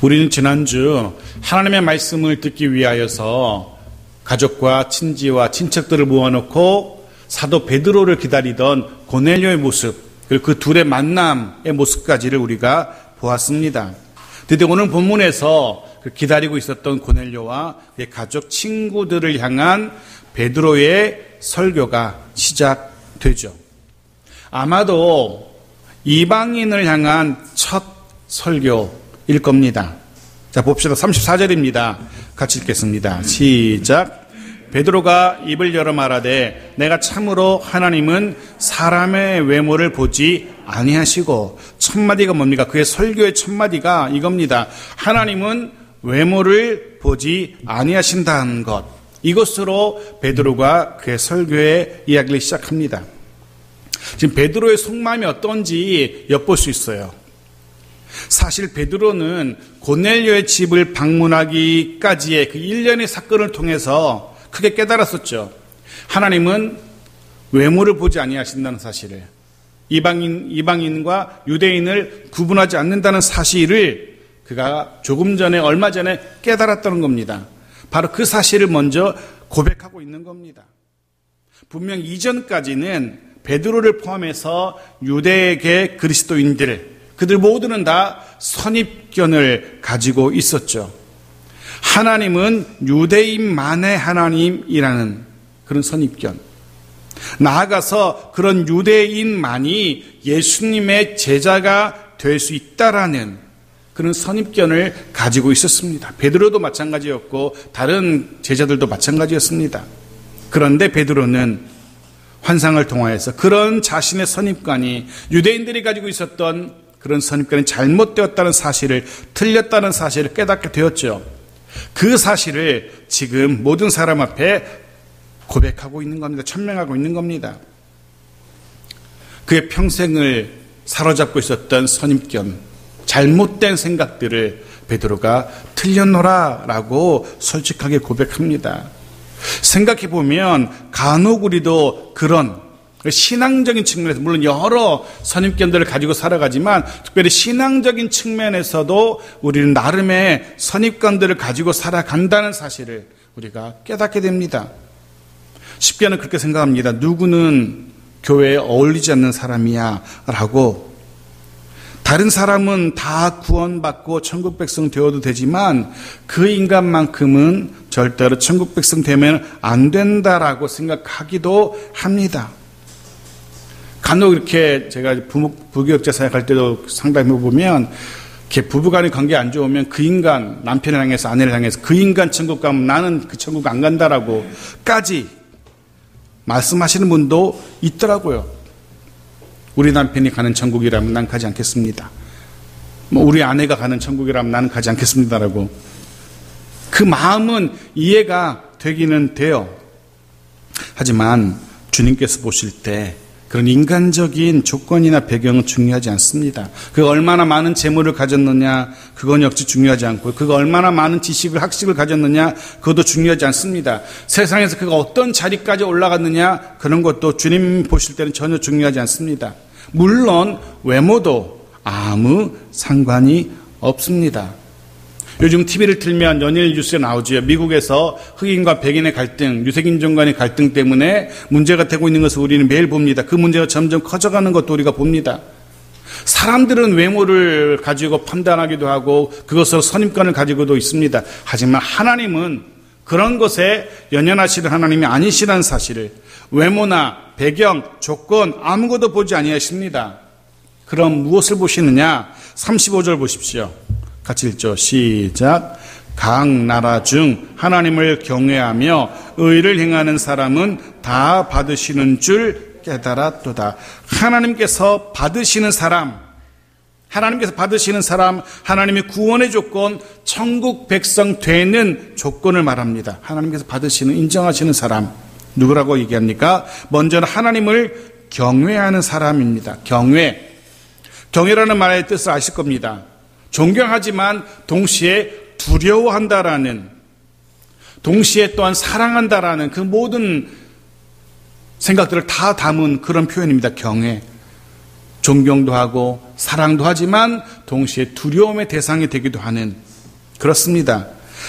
우리는 지난주 하나님의 말씀을 듣기 위하여서 가족과 친지와 친척들을 모아놓고 사도 베드로를 기다리던 고넬료의 모습, 그리고 그 둘의 만남의 모습까지를 우리가 보았습니다. 드디어 오늘 본문에서 기다리고 있었던 고넬료와 그의 가족 친구들을 향한 베드로의 설교가 시작되죠. 아마도 이방인을 향한 첫 설교일 겁니다. 자, 봅시다. 34절입니다. 같이 읽겠습니다. 시작. 베드로가 입을 열어 말하되 내가 참으로 하나님은 사람의 외모를 보지 아니하시고, 첫 마디가 뭡니까? 그의 설교의 첫 마디가 이겁니다. 하나님은 외모를 보지 아니하신다는 것. 이것으로 베드로가 그의 설교의 이야기를 시작합니다. 지금 베드로의 속마음이 어떤지 엿볼 수 있어요. 사실 베드로는 고넬료의 집을 방문하기까지의 그 일련의 사건을 통해서 크게 깨달았었죠. 하나님은 외모를 보지 아니하신다는 사실을, 이방인과 유대인을 구분하지 않는다는 사실을 그가 얼마 전에 깨달았다는 겁니다. 바로 그 사실을 먼저 고백하고 있는 겁니다. 분명 이전까지는 베드로를 포함해서 유대계 그리스도인들, 그들 모두는 다 선입견을 가지고 있었죠. 하나님은 유대인만의 하나님이라는 그런 선입견, 나아가서 그런 유대인만이 예수님의 제자가 될 수 있다라는 그런 선입견을 가지고 있었습니다. 베드로도 마찬가지였고 다른 제자들도 마찬가지였습니다. 그런데 베드로는 환상을 통하여서 그런 자신의 선입관이, 유대인들이 가지고 있었던 그런 선입관이 잘못되었다는 사실을, 틀렸다는 사실을 깨닫게 되었죠. 그 사실을 지금 모든 사람 앞에 고백하고 있는 겁니다. 천명하고 있는 겁니다. 그의 평생을 사로잡고 있었던 선입견, 잘못된 생각들을 베드로가 틀렸노라라고 솔직하게 고백합니다. 생각해보면 간혹 우리도 그런 신앙적인 측면에서, 물론 여러 선입견들을 가지고 살아가지만 특별히 신앙적인 측면에서도 우리는 나름의 선입견들을 가지고 살아간다는 사실을 우리가 깨닫게 됩니다. 쉽게는 그렇게 생각합니다. 누구는 교회에 어울리지 않는 사람이야 라고. 다른 사람은 다 구원받고 천국 백성 되어도 되지만 그 인간만큼은 절대로 천국 백성 되면 안 된다라고 생각하기도 합니다. 간혹 이렇게 제가 부교육자 사역할 때도 상담해 보면, 부부간의 관계 안 좋으면 그 인간, 남편을 향해서 아내를 향해서 그 인간 천국 가면 나는 그 천국 안 간다라고까지 말씀하시는 분도 있더라고요. 우리 남편이 가는 천국이라면 난 가지 않겠습니다. 우리 아내가 가는 천국이라면 나는 가지 않겠습니다라고. 그 마음은 이해가 되기는 돼요. 하지만 주님께서 보실 때 그런 인간적인 조건이나 배경은 중요하지 않습니다. 그가 얼마나 많은 재물을 가졌느냐, 그건 역시 중요하지 않고, 그가 얼마나 많은 지식을, 학식을 가졌느냐, 그것도 중요하지 않습니다. 세상에서 그가 어떤 자리까지 올라갔느냐, 그런 것도 주님 보실 때는 전혀 중요하지 않습니다. 물론 외모도 아무 상관이 없습니다. 요즘 TV를 틀면 연일 뉴스에 나오죠. 미국에서 흑인과 백인의 갈등, 유색인종 간의 갈등 때문에 문제가 되고 있는 것을 우리는 매일 봅니다. 그 문제가 점점 커져가는 것도 우리가 봅니다. 사람들은 외모를 가지고 판단하기도 하고 그것으로 선입관을 가지고도 있습니다. 하지만 하나님은 그런 것에 연연하시는 하나님이 아니시라는 사실을, 외모나 배경, 조건 아무것도 보지 아니하십니다. 그럼 무엇을 보시느냐? 35절 보십시오. 같이 읽죠. 시작. 각 나라 중 하나님을 경외하며 의를 행하는 사람은 다 받으시는 줄 깨달았도다. 하나님께서 받으시는 사람, 하나님의 구원의 조건, 천국 백성 되는 조건을 말합니다. 하나님께서 받으시는, 인정하시는 사람, 누구라고 얘기합니까? 먼저는 하나님을 경외하는 사람입니다. 경외라는 말의 뜻을 아실 겁니다. 존경하지만 동시에 두려워한다라는, 동시에 또한 사랑한다라는 그 모든 생각들을 다 담은 그런 표현입니다. 경외. 존경도 하고 사랑도 하지만 동시에 두려움의 대상이 되기도 하는, 그렇습니다.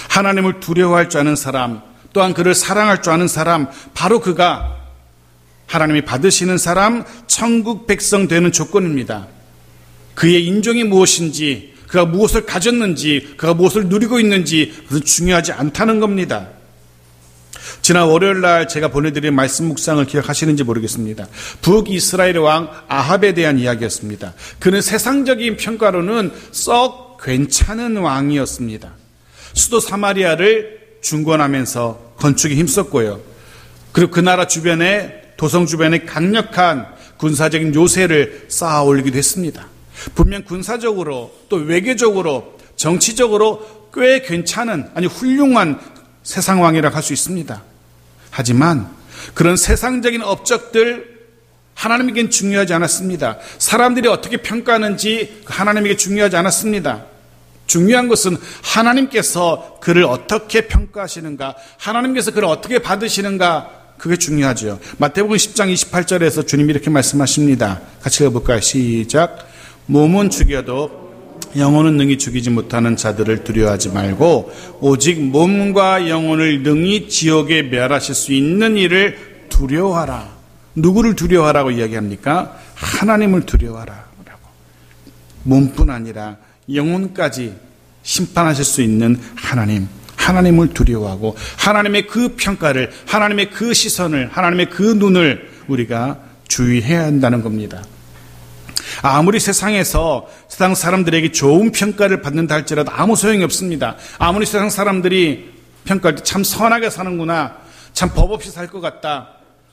하나님을 두려워할 줄 아는 사람, 또한 그를 사랑할 줄 아는 사람, 바로 그가 하나님이 받으시는 사람, 천국 백성 되는 조건입니다. 그의 인종이 무엇인지, 그가 무엇을 가졌는지, 그가 무엇을 누리고 있는지 그것은 중요하지 않다는 겁니다. 지난 월요일 날 제가 보내드린 말씀 묵상을 기억하시는지 모르겠습니다. 북이스라엘 왕 아합에 대한 이야기였습니다. 그는 세상적인 평가로는 썩 괜찮은 왕이었습니다. 수도 사마리아를 중건하면서 건축에 힘썼고요. 그리고 그 나라 주변에, 도성 주변에 강력한 군사적인 요새를 쌓아 올리기도 했습니다. 분명 군사적으로 또 외교적으로 정치적으로 꽤 괜찮은, 아니 훌륭한 세상왕이라고 할 수 있습니다. 하지만 그런 세상적인 업적들 하나님에겐 중요하지 않았습니다. 사람들이 어떻게 평가하는지 하나님에게 중요하지 않았습니다. 중요한 것은 하나님께서 그를 어떻게 평가하시는가, 하나님께서 그를 어떻게 받으시는가, 그게 중요하죠. 마태복음 10장 28절에서 주님이 이렇게 말씀하십니다. 같이 읽어볼까요? 시작. 몸은 죽여도 영혼은 능히 죽이지 못하는 자들을 두려워하지 말고 오직 몸과 영혼을 능히 지옥에 멸하실 수 있는 이를 두려워하라. 누구를 두려워하라고 이야기합니까? 하나님을 두려워하라. 몸뿐 아니라 영혼까지 심판하실 수 있는 하나님을 두려워하고 하나님의 그 평가를, 하나님의 그 시선을, 하나님의 그 눈을 우리가 주의해야 한다는 겁니다. 아무리 세상에서 세상 사람들에게 좋은 평가를 받는다 할지라도 아무 소용이 없습니다. 아무리 세상 사람들이 평가할 때 참 선하게 사는구나, 참 법 없이 살 것 같다,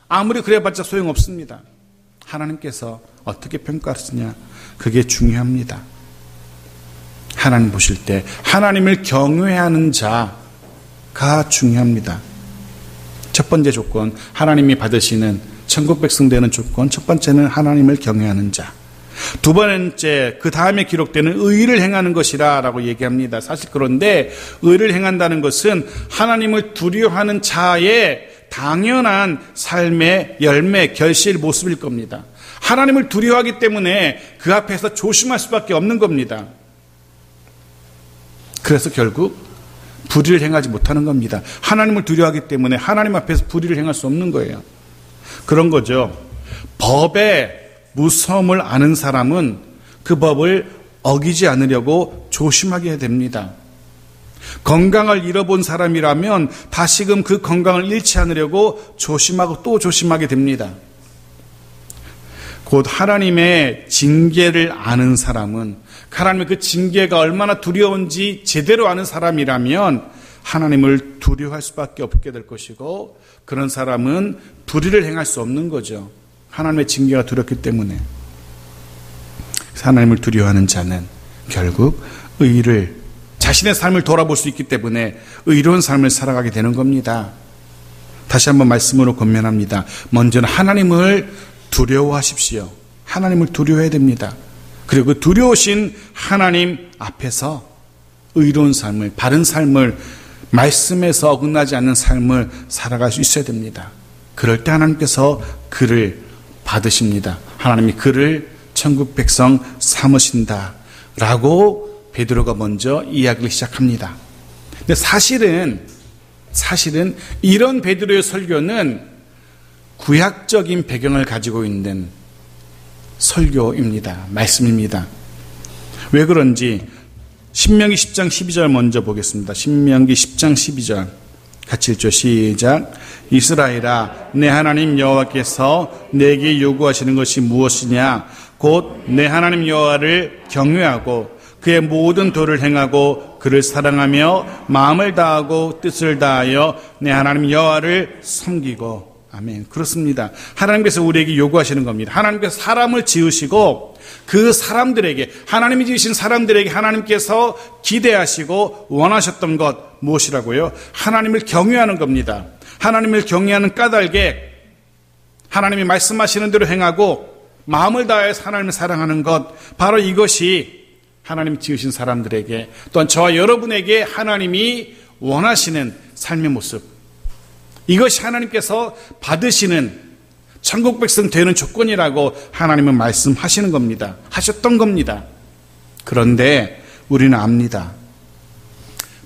아무리 그래봤자 소용없습니다. 하나님께서 어떻게 평가하시냐, 그게 중요합니다. 하나님 보실 때 하나님을 경외하는 자가 중요합니다. 첫 번째 조건, 하나님이 받으시는 천국 백성 되는 조건, 첫 번째는 하나님을 경외하는 자. 두 번째, 그 다음에 기록되는 의를 행하는 것이라 라고 얘기합니다. 사실 그런데 의를 행한다는 것은 하나님을 두려워하는 자의 당연한 삶의 열매, 결실, 모습일 겁니다. 하나님을 두려워하기 때문에 그 앞에서 조심할 수밖에 없는 겁니다. 그래서 결국 불의를 행하지 못하는 겁니다. 하나님을 두려워하기 때문에 하나님 앞에서 불의를 행할 수 없는 거예요. 그런 거죠. 법의 무서움을 아는 사람은 그 법을 어기지 않으려고 조심하게 해야 됩니다. 건강을 잃어본 사람이라면 다시금 그 건강을 잃지 않으려고 조심하고 또 조심하게 됩니다. 곧 하나님의 징계를 아는 사람은, 하나님의 그 징계가 얼마나 두려운지 제대로 아는 사람이라면 하나님을 두려워할 수밖에 없게 될 것이고, 그런 사람은 불의를 행할 수 없는 거죠. 하나님의 징계가 두렵기 때문에. 하나님을 두려워하는 자는 결국 의를, 자신의 삶을 돌아볼 수 있기 때문에 의로운 삶을 살아가게 되는 겁니다. 다시 한번 말씀으로 권면합니다. 먼저는 하나님을 두려워하십시오. 하나님을 두려워해야 됩니다. 그리고 그 두려우신 하나님 앞에서 의로운 삶을, 바른 삶을, 말씀에서 어긋나지 않는 삶을 살아갈 수 있어야 됩니다. 그럴 때 하나님께서 그를 받으십니다. 하나님이 그를 천국 백성 삼으신다 라고 베드로가 먼저 이야기를 시작합니다. 근데 사실은 이런 베드로의 설교는 구약적인 배경을 가지고 있는 설교입니다. 말씀입니다. 왜 그런지 신명기 10장 12절 먼저 보겠습니다. 신명기 10장 12절 같이 읽죠. 시작. 이스라엘아, 내 하나님 여호와께서 내게 요구하시는 것이 무엇이냐? 곧 내 하나님 여호와를 경외하고 그의 모든 도를 행하고 그를 사랑하며 마음을 다하고 뜻을 다하여 내 하나님 여호와를 섬기고. 아멘. 그렇습니다. 하나님께서 우리에게 요구하시는 겁니다. 하나님께서 사람을 지으시고 그 사람들에게, 하나님이 지으신 사람들에게 하나님께서 기대하시고 원하셨던 것 무엇이라고요? 하나님을 경외하는 겁니다. 하나님을 경외하는 까닭에 하나님이 말씀하시는 대로 행하고 마음을 다해서 하나님을 사랑하는 것, 바로 이것이 하나님이 지으신 사람들에게, 또한 저와 여러분에게 하나님이 원하시는 삶의 모습, 이것이 하나님께서 받으시는, 천국 백성 되는 조건이라고 하나님은 말씀하시는 겁니다. 하셨던 겁니다. 그런데 우리는 압니다.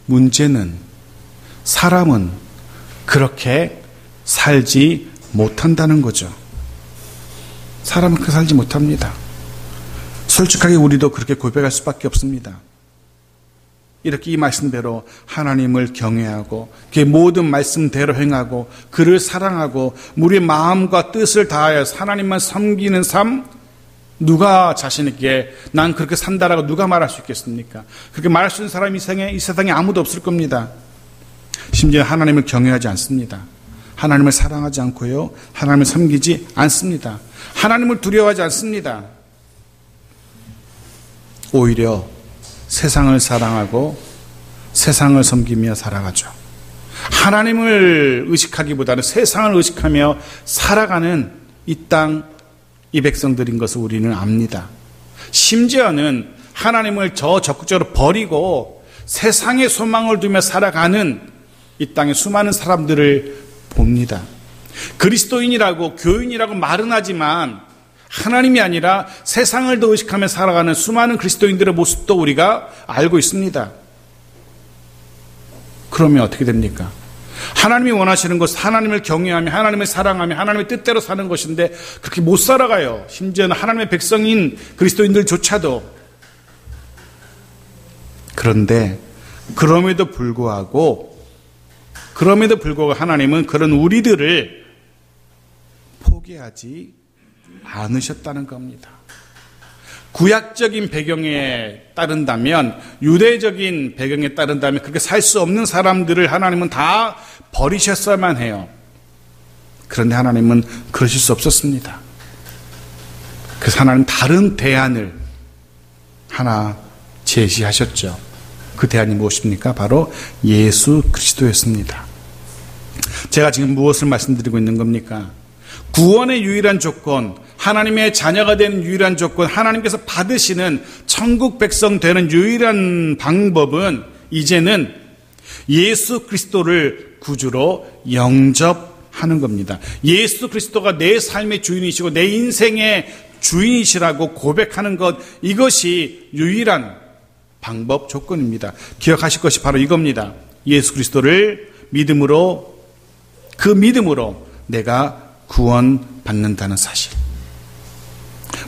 문제는 사람은 그렇게 살지 못한다는 거죠. 사람은 그렇게 살지 못합니다. 솔직하게 우리도 그렇게 고백할 수밖에 없습니다. 이렇게 이 말씀대로 하나님을 경외하고 그의 모든 말씀대로 행하고 그를 사랑하고 우리의 마음과 뜻을 다하여 하나님만 섬기는 삶, 누가 자신있게 난 그렇게 산다라고 누가 말할 수 있겠습니까? 그렇게 말할 수 있는 사람이 이 세상에 아무도 없을 겁니다. 심지어 하나님을 경외하지 않습니다. 하나님을 사랑하지 않고요, 하나님을 섬기지 않습니다. 하나님을 두려워하지 않습니다. 오히려 세상을 사랑하고 세상을 섬기며 살아가죠. 하나님을 의식하기보다는 세상을 의식하며 살아가는 이 땅, 이 백성들인 것을 우리는 압니다. 심지어는 하나님을 적극적으로 버리고 세상의 소망을 두며 살아가는 이 땅의 수많은 사람들을 봅니다. 그리스도인이라고 교인이라고 말은 하지만 하나님이 아니라 세상을 더 의식하며 살아가는 수많은 그리스도인들의 모습도 우리가 알고 있습니다. 그러면 어떻게 됩니까? 하나님이 원하시는 것은 하나님을 경외하며 하나님을 사랑하며 하나님의 뜻대로 사는 것인데 그렇게 못 살아가요. 심지어는 하나님의 백성인 그리스도인들조차도. 그런데 그럼에도 불구하고 하나님은 그런 우리들을 포기하지 않으셨다는 겁니다. 구약적인 배경에 따른다면, 유대적인 배경에 따른다면 그렇게 살 수 없는 사람들을 하나님은 다 버리셨어야만 해요. 그런데 하나님은 그러실 수 없었습니다. 그래서 하나님 다른 대안을 하나 제시하셨죠. 그 대안이 무엇입니까? 바로 예수 그리스도였습니다. 제가 지금 무엇을 말씀드리고 있는 겁니까? 구원의 유일한 조건, 하나님의 자녀가 되는 유일한 조건, 하나님께서 받으시는 천국 백성 되는 유일한 방법은 이제는 예수 그리스도를 구주로 영접하는 겁니다. 예수 그리스도가 내 삶의 주인이시고 내 인생의 주인이시라고 고백하는 것, 이것이 유일한 방법 조건입니다. 기억하실 것이 바로 이겁니다. 예수 그리스도를 믿음으로, 그 믿음으로 내가 구원받는다는 사실.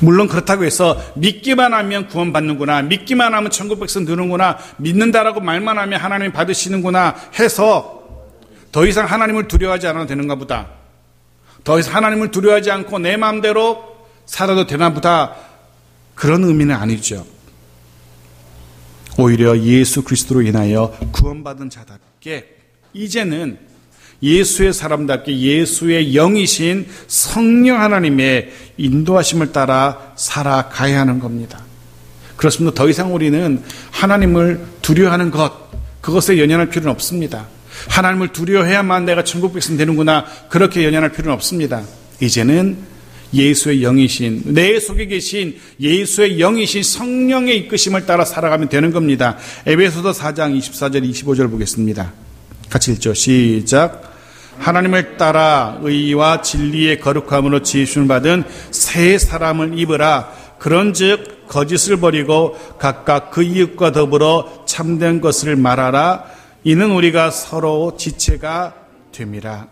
물론 그렇다고 해서 믿기만 하면 구원받는구나, 믿기만 하면 천국 백성 되는구나, 믿는다라고 말만 하면 하나님이 받으시는구나 해서 더 이상 하나님을 두려워하지 않아도 되는가 보다, 더 이상 하나님을 두려워하지 않고 내 마음대로 살아도 되나 보다, 그런 의미는 아니죠. 오히려 예수 그리스도로 인하여 구원받은 자답게 이제는 예수의 사람답게 예수의 영이신 성령 하나님의 인도하심을 따라 살아가야 하는 겁니다. 그렇습니다. 더 이상 우리는 하나님을 두려워하는 것, 그것에 연연할 필요는 없습니다. 하나님을 두려워해야만 내가 천국 백성 되는구나, 그렇게 연연할 필요는 없습니다. 이제는 예수의 영이신, 내 속에 계신 예수의 영이신 성령의 이끄심을 따라 살아가면 되는 겁니다. 에베소서 4장 24절 25절 보겠습니다. 같이 읽죠. 시작. 하나님을 따라 의와 진리의 거룩함으로 지으심을 받은 새 사람을 입으라. 그런즉 거짓을 버리고 각각 그 이웃과 더불어 참된 것을 말하라. 이는 우리가 서로 지체가 됨이라. 아멘.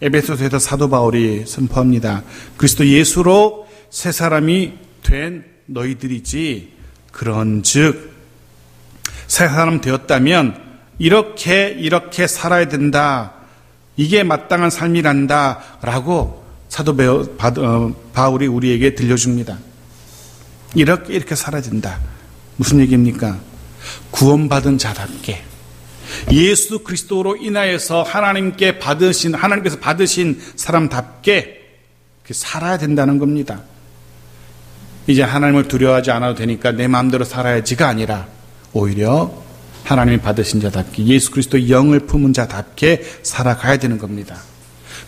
에베소서에서 사도 바울이 선포합니다. 그리스도 예수로 새 사람이 된 너희들이지, 그런즉 새 사람 되었다면 이렇게 살아야 된다, 이게 마땅한 삶이란다 라고 사도 바울이 우리에게 들려줍니다. 이렇게 살아야 된다. 무슨 얘기입니까? 구원받은 자답게 예수 그리스도로 인하여서 하나님께서 받으신 사람답게 살아야 된다는 겁니다. 이제 하나님을 두려워하지 않아도 되니까 내 마음대로 살아야지가 아니라 오히려 하나님이 받으신 자답게 예수 그리스도의 영을 품은 자답게 살아가야 되는 겁니다.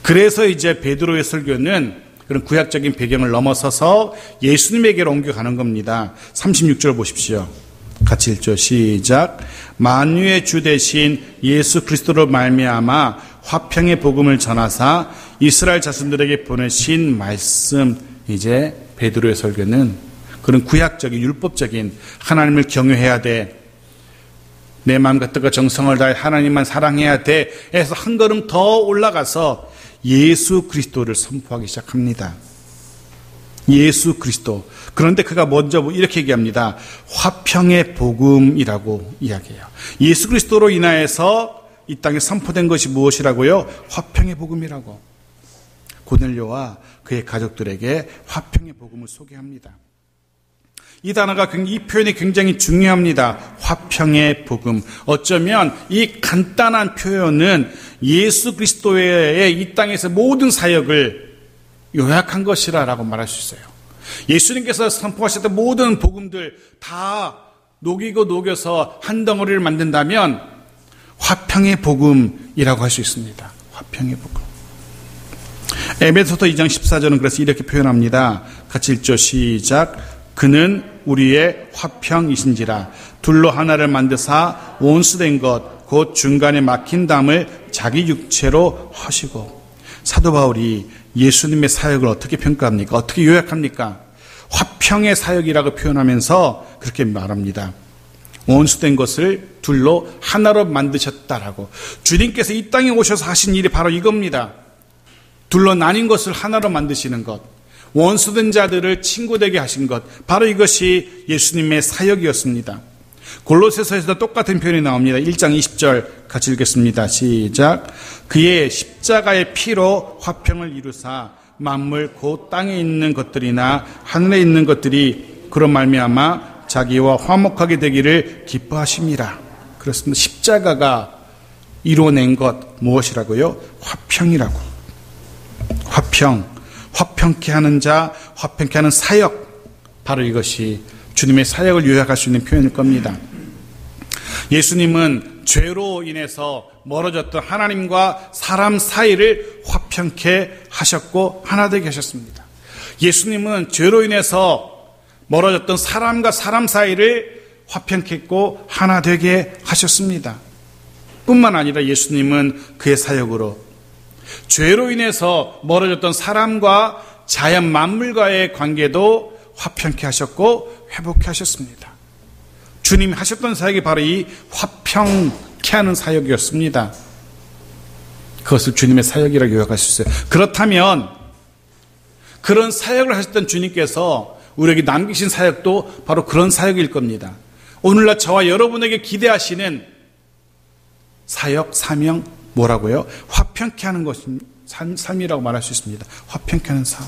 그래서 이제 베드로의 설교는 그런 구약적인 배경을 넘어서서 예수님에게로 옮겨가는 겁니다. 36절 보십시오. 같이 읽죠. 시작. 만유의 주 되신 예수 그리스도로 말미암아 화평의 복음을 전하사 이스라엘 자손들에게 보내신 말씀, 이제 베드로의 설교는 그런 구약적인 율법적인 하나님을 경외해야 돼, 내 마음과 뜻과 정성을 다해 하나님만 사랑해야 돼 해서 한 걸음 더 올라가서 예수 그리스도를 선포하기 시작합니다. 예수 그리스도. 그런데 그가 먼저 이렇게 얘기합니다. 화평의 복음이라고 이야기해요. 예수 그리스도로 인하여서 이 땅에 선포된 것이 무엇이라고요? 화평의 복음이라고. 고넬료와 그의 가족들에게 화평의 복음을 소개합니다. 이 단어가, 이 표현이 굉장히 중요합니다. 화평의 복음. 어쩌면 이 간단한 표현은 예수 그리스도의 이 땅에서 모든 사역을 요약한 것이라고 말할 수 있어요. 예수님께서 선포하셨던 모든 복음들 다 녹여서 한 덩어리를 만든다면 화평의 복음이라고 할 수 있습니다. 화평의 복음. 에베소서 2장 14절은 그래서 이렇게 표현합니다. 같이 읽죠. 시작. 그는 우리의 화평이신지라 둘로 하나를 만드사 원수된 것 곧 중간에 막힌 담을 자기 육체로 하시고. 사도 바울이 예수님의 사역을 어떻게 평가합니까? 어떻게 요약합니까? 화평의 사역이라고 표현하면서 그렇게 말합니다. 원수된 것을 둘로 하나로 만드셨다라고. 주님께서 이 땅에 오셔서 하신 일이 바로 이겁니다. 둘로 나뉜 것을 하나로 만드시는 것, 원수된 자들을 친구되게 하신 것, 바로 이것이 예수님의 사역이었습니다. 골로새서에서도 똑같은 표현이 나옵니다. 1장 20절 같이 읽겠습니다. 시작. 그의 십자가의 피로 화평을 이루사 만물 곧 땅에 있는 것들이나 하늘에 있는 것들이 그런 말미암아 자기와 화목하게 되기를 기뻐하심이라. 그렇습니다. 십자가가 이루어낸 것 무엇이라고요? 화평이라고. 화평케 하는 자, 화평케 하는 사역, 바로 이것이 주님의 사역을 요약할 수 있는 표현일 겁니다. 예수님은 죄로 인해서 멀어졌던 하나님과 사람 사이를 화평케 하셨고 하나 되게 하셨습니다. 예수님은 죄로 인해서 멀어졌던 사람과 사람 사이를 화평케 했고 하나 되게 하셨습니다. 뿐만 아니라 예수님은 그의 사역으로 죄로 인해서 멀어졌던 사람과 자연 만물과의 관계도 화평케 하셨고 회복케 하셨습니다. 주님이 하셨던 사역이 바로 이 화평케 하는 사역이었습니다. 그것을 주님의 사역이라고 요약할 수 있어요. 그렇다면 그런 사역을 하셨던 주님께서 우리에게 남기신 사역도 바로 그런 사역일 겁니다. 오늘날 저와 여러분에게 기대하시는 사역, 사명 뭐라고요? 화평케 하는 것이 삶이라고 말할 수 있습니다. 화평케 하는 삶.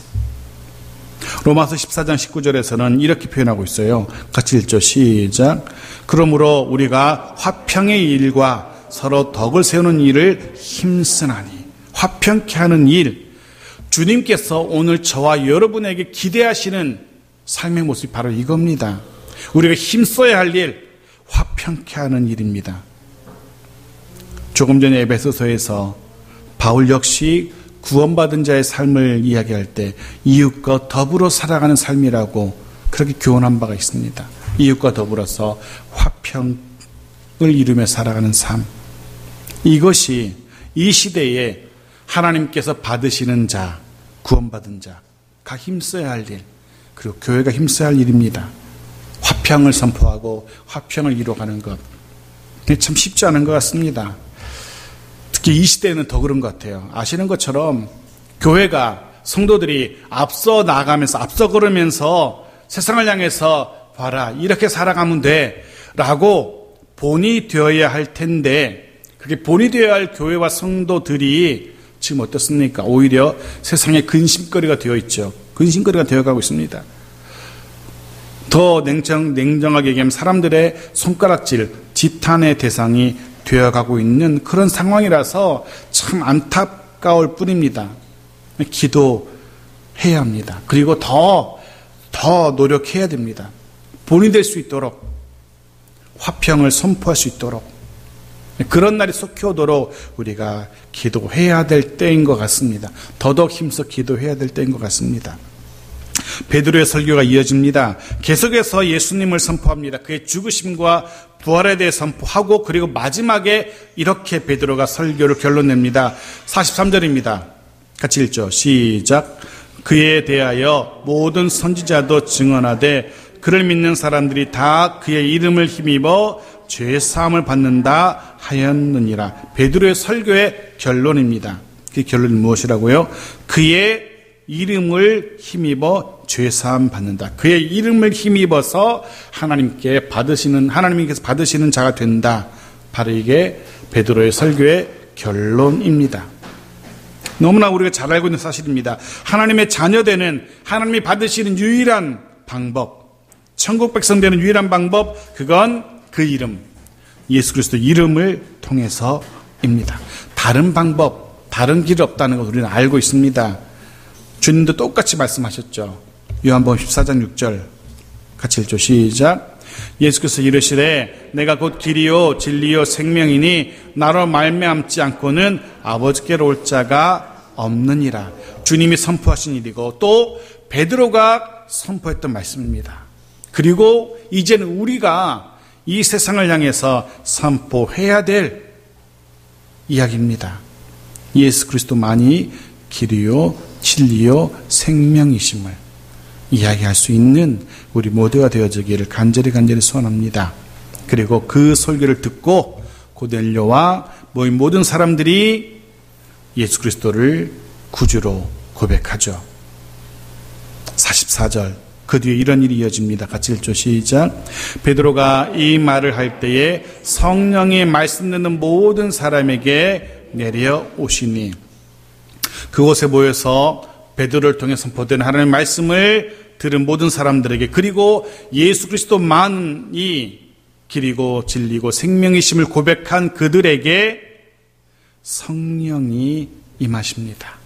로마서 14장 19절에서는 이렇게 표현하고 있어요. 같이 읽죠. 시작. 그러므로 우리가 화평의 일과 서로 덕을 세우는 일을 힘쓰나니. 화평케 하는 일. 주님께서 오늘 저와 여러분에게 기대하시는 삶의 모습이 바로 이겁니다. 우리가 힘써야 할 일, 화평케 하는 일입니다. 조금 전에 에베소서에서 바울 역시 구원받은 자의 삶을 이야기할 때 이웃과 더불어 살아가는 삶이라고 그렇게 교훈한 바가 있습니다. 이웃과 더불어서 화평을 이루며 살아가는 삶. 이것이 이 시대에 하나님께서 받으시는 자, 구원받은 자가 힘써야 할 일, 그리고 교회가 힘써야 할 일입니다. 화평을 선포하고 화평을 이루어가는 것. 참 쉽지 않은 것 같습니다. 특히 이 시대에는 더 그런 것 같아요. 아시는 것처럼 교회가, 성도들이 앞서 나가면서, 앞서 걸으면서 세상을 향해서 봐라, 이렇게 살아가면 돼 라고 본이 되어야 할 텐데, 그게 본이 되어야 할 교회와 성도들이 지금 어떻습니까? 오히려 세상의 근심거리가 되어 있죠. 근심거리가 되어가고 있습니다. 더 냉정하게 얘기하면 사람들의 손가락질, 지탄의 대상이 되어가고 있는 그런 상황이라서 참 안타까울 뿐입니다. 기도해야 합니다. 그리고 더 노력해야 됩니다. 본이 될 수 있도록, 화평을 선포할 수 있도록, 그런 날이 속히 오도록 우리가 기도해야 될 때인 것 같습니다. 더더욱 힘써 기도해야 될 때인 것 같습니다. 베드로의 설교가 이어집니다. 계속해서 예수님을 선포합니다. 그의 죽으심과 부활에 대해 선포하고, 그리고 마지막에 이렇게 베드로가 설교를 결론냅니다. 43절입니다. 같이 읽죠. 시작. 그에 대하여 모든 선지자도 증언하되 그를 믿는 사람들이 다 그의 이름을 힘입어 죄 사함을 받는다 하였느니라. 베드로의 설교의 결론입니다. 그 결론이 무엇이라고요? 그의 이름을 힘입어 죄 사함 받는다. 그의 이름을 힘입어서 하나님께서 받으시는 자가 된다. 바로 이게 베드로의 설교의 결론입니다. 너무나 우리가 잘 알고 있는 사실입니다. 하나님의 자녀되는, 하나님이 받으시는 유일한 방법, 천국 백성 되는 유일한 방법, 그건 그 이름, 예수 그리스도 이름을 통해서입니다. 다른 방법, 다른 길이 없다는 걸 우리는 알고 있습니다. 주님도 똑같이 말씀하셨죠. 요한복음 14장 6절 같이 읽죠. 시작. 예수께서 이르시되 내가 곧 길이요 진리요 생명이니 나로 말미암지 않고는 아버지께로 올 자가 없느니라. 주님이 선포하신 일이고 또 베드로가 선포했던 말씀입니다. 그리고 이제는 우리가 이 세상을 향해서 선포해야 될 이야기입니다. 예수 그리스도만이 길이요 진리요 생명이심을 이야기할 수 있는 우리 모두가 되어지기를 간절히 소원합니다. 그리고 그 설교를 듣고 고넬료와 모인 모든 사람들이 예수 그리스도를 구주로 고백하죠. 44절 그 뒤에 이런 일이 이어집니다. 같이 읽죠. 시작. 베드로가 이 말을 할 때에 성령이 말씀 듣는 모든 사람에게 내려오시니 그곳에 모여서 베드로를 통해 선포된 하나님의 말씀을 들은 모든 사람들에게, 그리고 예수 그리스도만이 길이고 진리고 생명이심을 고백한 그들에게 성령이 임하십니다.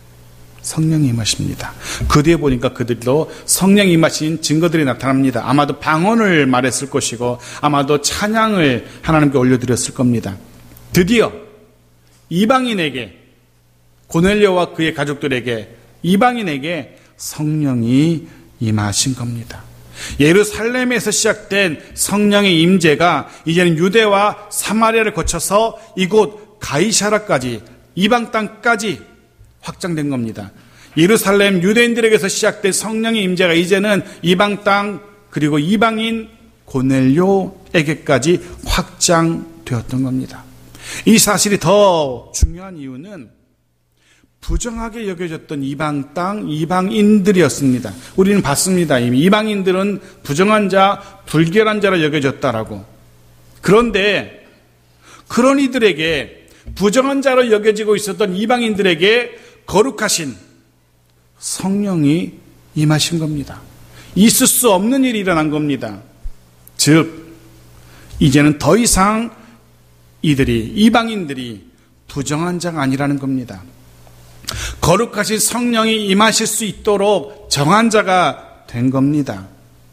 성령이 임하십니다. 그 뒤에 보니까 그들도 성령이 임하신 증거들이 나타납니다. 아마도 방언을 말했을 것이고 아마도 찬양을 하나님께 올려드렸을 겁니다. 드디어 이방인에게, 고넬료와 그의 가족들에게, 이방인에게 성령이 임하신 겁니다. 예루살렘에서 시작된 성령의 임재가 이제는 유대와 사마리아를 거쳐서 이곳 가이사라까지, 이방 땅까지 확장된 겁니다. 예루살렘 유대인들에게서 시작된 성령의 임재가 이제는 이방 땅, 그리고 이방인 고넬료에게까지 확장되었던 겁니다. 이 사실이 더 중요한 이유는 부정하게 여겨졌던 이방 땅, 이방인들이었습니다. 우리는 봤습니다. 이미 이방인들은 부정한 자, 불결한 자로 여겨졌다라고. 그런데 그런 이들에게, 부정한 자로 여겨지고 있었던 이방인들에게 거룩하신 성령이 임하신 겁니다. 있을 수 없는 일이 일어난 겁니다. 즉 이제는 더 이상 이방인들이 부정한 자가 아니라는 겁니다. 거룩하신 성령이 임하실 수 있도록 정한 자가 된 겁니다.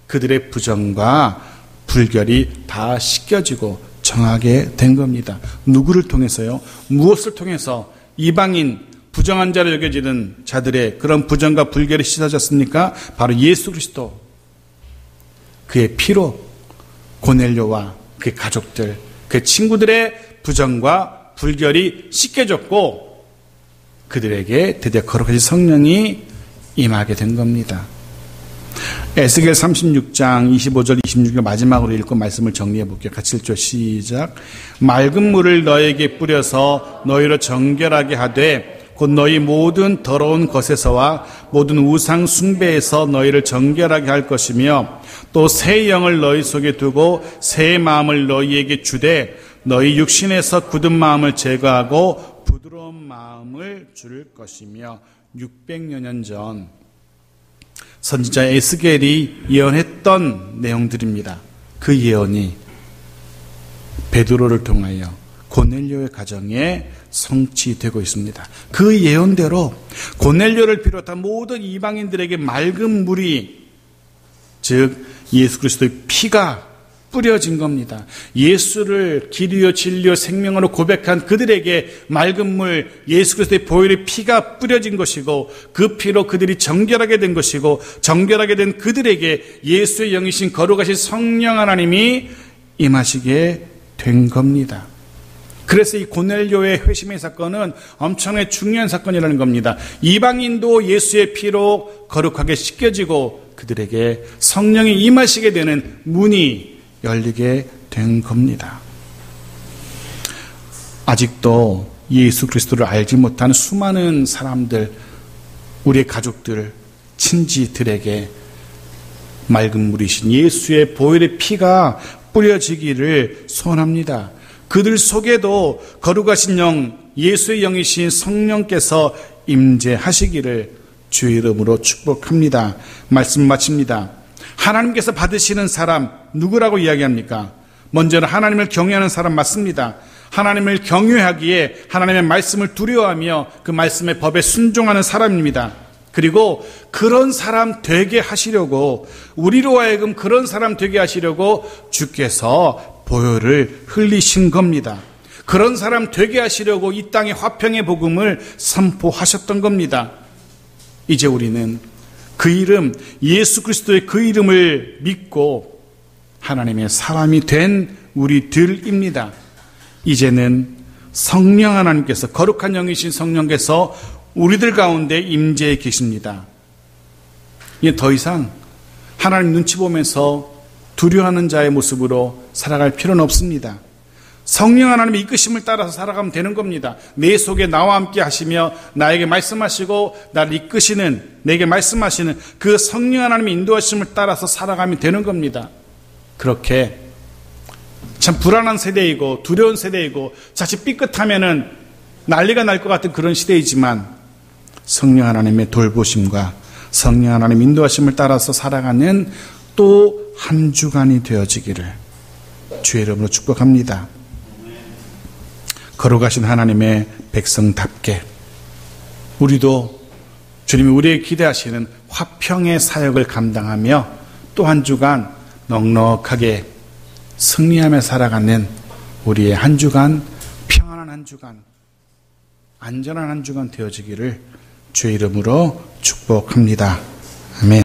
그들의 부정과 불결이 다 씻겨지고 정하게 된 겁니다. 누구를 통해서요? 무엇을 통해서 이방인, 부정한 자로 여겨지는 자들의 그런 부정과 불결이 씻어졌습니까? 바로 예수 그리스도, 그의 피로 고넬료와 그의 가족들, 그의 친구들의 부정과 불결이 씻겨졌고 그들에게 드디어 거룩하신 성령이 임하게 된 겁니다. 에스겔 36장 25절 26절 마지막으로 읽고 말씀을 정리해 볼게요. 같이 읽죠. 시작. 맑은 물을 너에게 뿌려서 너희로 정결하게 하되 곧 너희 모든 더러운 것에서와 모든 우상 숭배에서 너희를 정결하게 할 것이며 또 새 영을 너희 속에 두고 새 마음을 너희에게 주되 너희 육신에서 굳은 마음을 제거하고 부드러운 마음을 줄 것이며. 600여 년 전 선지자 에스겔이 예언했던 내용들입니다. 그 예언이 베드로를 통하여 고넬료의 가정에 성취되고 있습니다. 그 예언대로 고넬료를 비롯한 모든 이방인들에게 맑은 물이, 즉 예수 그리스도의 피가 뿌려진 겁니다. 예수를 길이요 진리요 생명으로 고백한 그들에게 맑은 물, 예수 그리스도의 보혈의 피가 뿌려진 것이고 그 피로 그들이 정결하게 된 것이고 정결하게 된 그들에게 예수의 영이신 거룩하신 성령 하나님이 임하시게 된 겁니다. 그래서 이 고넬료의 회심의 사건은 엄청나게 중요한 사건이라는 겁니다. 이방인도 예수의 피로 거룩하게 씻겨지고 그들에게 성령이 임하시게 되는 문이 열리게 된 겁니다. 아직도 예수 그리스도를 알지 못하는 수많은 사람들, 우리의 가족들, 친지들에게 맑은 물이신 예수의 보혈의 피가 뿌려지기를 소원합니다. 그들 속에도 거룩하신 영, 예수의 영이신 성령께서 임재하시기를 주의 이름으로 축복합니다. 말씀 마칩니다. 하나님께서 받으시는 사람 누구라고 이야기합니까? 먼저는 하나님을 경외하는 사람 맞습니다. 하나님을 경외하기에 하나님의 말씀을 두려워하며 그 말씀의 법에 순종하는 사람입니다. 그리고 그런 사람 되게 하시려고, 우리로 하여금 그런 사람 되게 하시려고 주께서 보혈을 흘리신 겁니다. 그런 사람 되게 하시려고 이 땅에 화평의 복음을 선포하셨던 겁니다. 이제 우리는 그 이름, 예수 그리스도의 그 이름을 믿고 하나님의 사람이 된 우리들입니다. 이제는 성령 하나님께서, 거룩한 영이신 성령께서 우리들 가운데 임재해 계십니다. 이제 더 이상 하나님 눈치 보면서 두려워하는 자의 모습으로 살아갈 필요는 없습니다. 성령 하나님의 이끄심을 따라서 살아가면 되는 겁니다. 내 속에 나와 함께 하시며 나에게 말씀하시고 나를 이끄시는, 내게 말씀하시는 그 성령 하나님의 인도하심을 따라서 살아가면 되는 겁니다. 그렇게 참 불안한 세대이고 두려운 세대이고 자칫 삐끗하면은 난리가 날 것 같은 그런 시대이지만 성령 하나님의 돌보심과 성령 하나님 인도하심을 따라서 살아가는 또 한 주간이 되어지기를 주의 이름으로 축복합니다. 거룩하신 하나님의 백성답게 우리도 주님이 우리에게 기대하시는 화평의 사역을 감당하며 또 한 주간 넉넉하게 승리하며 살아가는 우리의 한 주간, 평안한 한 주간, 안전한 한 주간 되어지기를 주의 이름으로 축복합니다. 아멘.